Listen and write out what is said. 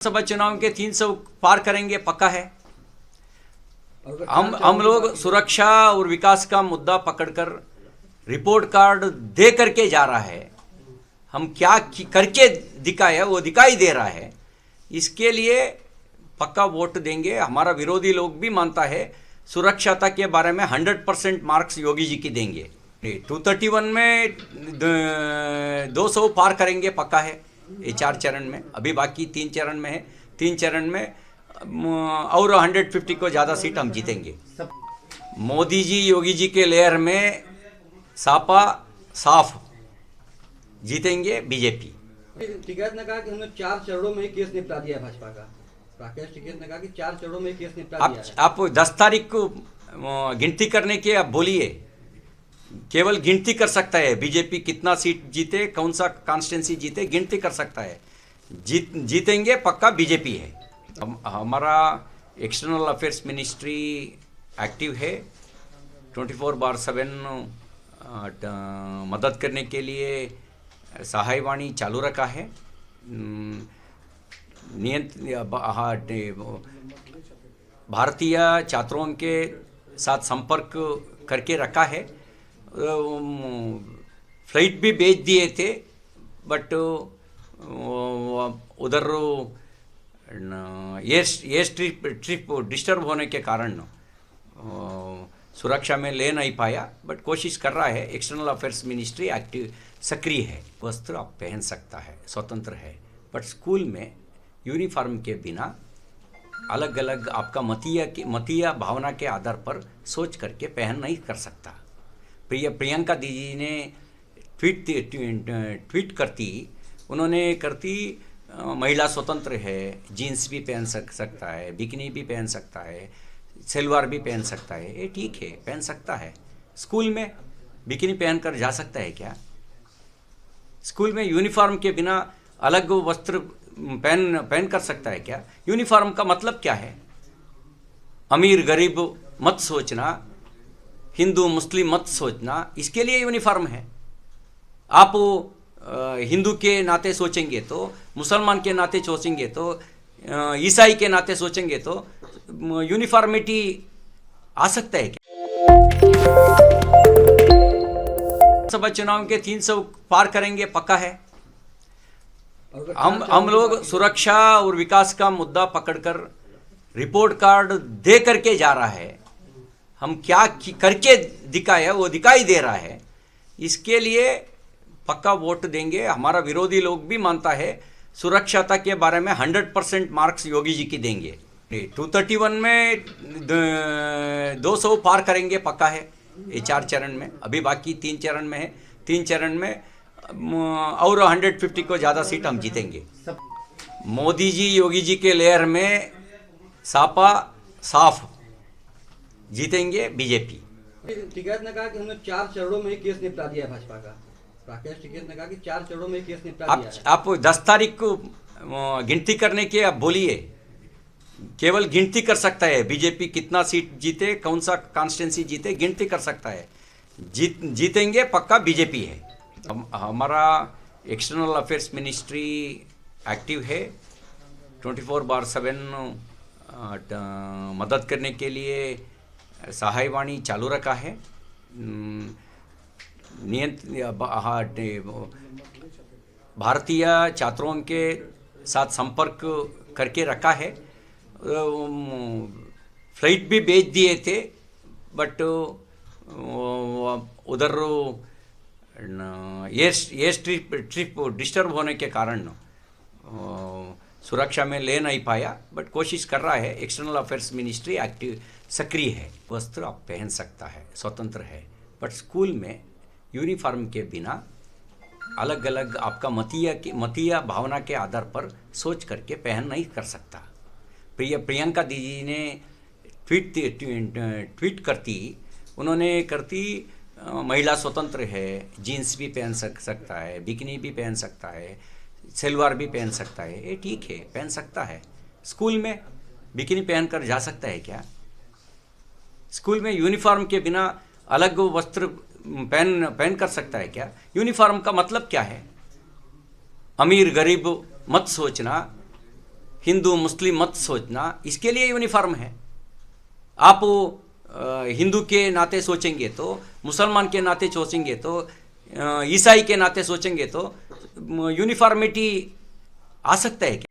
सभा चुनाव के 300 पार करेंगे पक्का है। हम लोग सुरक्षा और विकास का मुद्दा पकड़कर रिपोर्ट कार्ड दे करके जा रहा है। हम क्या करके दिखाया वो दिखाई दे रहा है। इसके लिए पक्का वोट देंगे। हमारा विरोधी लोग भी मानता है सुरक्षाता के बारे में 100% मार्क्स योगी जी की देंगे। 231 में 200 पार करेंगे पक्का है। ये 4 चरण में, अभी बाकी 3 चरण में है। 3 चरण में और 150 को ज़्यादा सीट हम जीतेंगे। मोदी जी योगी जी के लेयर में सापा साफ जीतेंगे बीजेपी। टिकैत ने कहा कि हमने 4 चरणों में केस निपटा दिया है भाजपा का। राकेश टिकैत ने कहा कि 4 चरणों में केस निपटा दिया है। आप 10 तारीख को गिनती करने के आप बोलिए। केवल गिनती कर सकता है बीजेपी कितना सीट जीते, कौन सा कॉन्स्टिट्यूंसी जीते, गिनती कर सकता है। जीतेंगे पक्का बीजेपी है। हमारा एक्सटर्नल अफेयर्स मिनिस्ट्री एक्टिव है। 24/7 मदद करने के लिए सहायवाणी चालू रखा है। भारतीय छात्रों के साथ संपर्क करके रखा है। फ्लाइट भी भेज दिए थे, बट उधर एयर ट्रिप डिस्टर्ब होने के कारण सुरक्षा में ले नहीं पाया, बट कोशिश कर रहा है। एक्सटर्नल अफेयर्स मिनिस्ट्री एक्टिव सक्रिय है। वस्त्र आप पहन सकता है, स्वतंत्र है, बट स्कूल में यूनिफॉर्म के बिना अलग अलग आपका मतीय भावना के आधार पर सोच करके पहन नहीं कर सकता। प्रियंका दीदी ने ट्वीट करती, उन्होंने करती महिला स्वतंत्र है, जीन्स भी पहन सकता है, बिकनी भी पहन सकता है, सलवार भी पहन सकता है। ये ठीक है, पहन सकता है। स्कूल में बिकनी पहनकर जा सकता है क्या? स्कूल में यूनिफॉर्म के बिना अलग वस्त्र पहन कर सकता है क्या? यूनिफॉर्म का मतलब क्या है? अमीर गरीब मत सोचना, हिंदू मुस्लिम मत सोचना, इसके लिए यूनिफॉर्म है। आप हिंदू के नाते सोचेंगे तो, मुसलमान के नाते सोचेंगे तो, ईसाई के नाते सोचेंगे तो यूनिफॉर्मिटी आ सकता है क्या? सभा चुनाव के 300 पार करेंगे पक्का है। हम लोग सुरक्षा और विकास का मुद्दा पकड़कर रिपोर्ट कार्ड दे करके जा रहा है। हम क्या करके दिखाया वो दिखाई दे रहा है। इसके लिए पक्का वोट देंगे। हमारा विरोधी लोग भी मानता है सुरक्षाता के बारे में 100% मार्क्स योगी जी की देंगे। 231 में 200 पार करेंगे पक्का है। ये 4 चरण में, अभी बाकी 3 चरण में है। 3 चरण में और 150 को ज़्यादा सीट हम जीतेंगे। मोदी जी योगी जी के लेयर में सापा साफ जीतेंगे बीजेपी। टिकैत ने कहा कि हमने 4 चरणों में केस निपटा दिया है भाजपा का। राकेश टिकैत ने कहा कि 4 चरणों में केस निपटा दिया है। आप 10 तारीख को गिनती करने के आप बोलिए। केवल गिनती कर सकता है बीजेपी कितना सीट जीते, कौन सा कॉन्स्टिट्यूंसी जीते, गिनती कर सकता है। जीतेंगे पक्का बीजेपी है। हमारा एक्सटर्नल अफेयर्स मिनिस्ट्री एक्टिव है। 24/7 मदद करने के लिए सहायवाणी चालू रखा है। भारतीय छात्रों के साथ संपर्क करके रखा है। फ्लाइट भी भेज दिए थे, बट उधर एयर ट्रिप डिस्टर्ब होने के कारण सुरक्षा में ले नहीं पाया, बट कोशिश कर रहा है। एक्सटर्नल अफेयर्स मिनिस्ट्री एक्टिव सक्रिय है। वस्त्र आप पहन सकता है, स्वतंत्र है, बट स्कूल में यूनिफॉर्म के बिना अलग अलग आपका मतीय भावना के आधार पर सोच करके पहन नहीं कर सकता। प्रियंका दीदी ने ट्वीट करती, उन्होंने करती महिला स्वतंत्र है, जीन्स भी पहन सकता है, बिकनी भी पहन सकता है, सलवार भी पहन सकता है। ये ठीक है, पहन सकता है। स्कूल में बिकनी पहनकर जा सकता है क्या? स्कूल में यूनिफॉर्म के बिना अलग वस्त्र पहन कर सकता है क्या? यूनिफॉर्म का मतलब क्या है? अमीर गरीब मत सोचना, हिंदू मुस्लिम मत सोचना, इसके लिए यूनिफॉर्म है। आप हिंदू के नाते सोचेंगे तो, मुसलमान के नाते सोचेंगे तो, ईसाई के नाते सोचेंगे तो यूनिफॉर्मिटी आ सकता है क्या?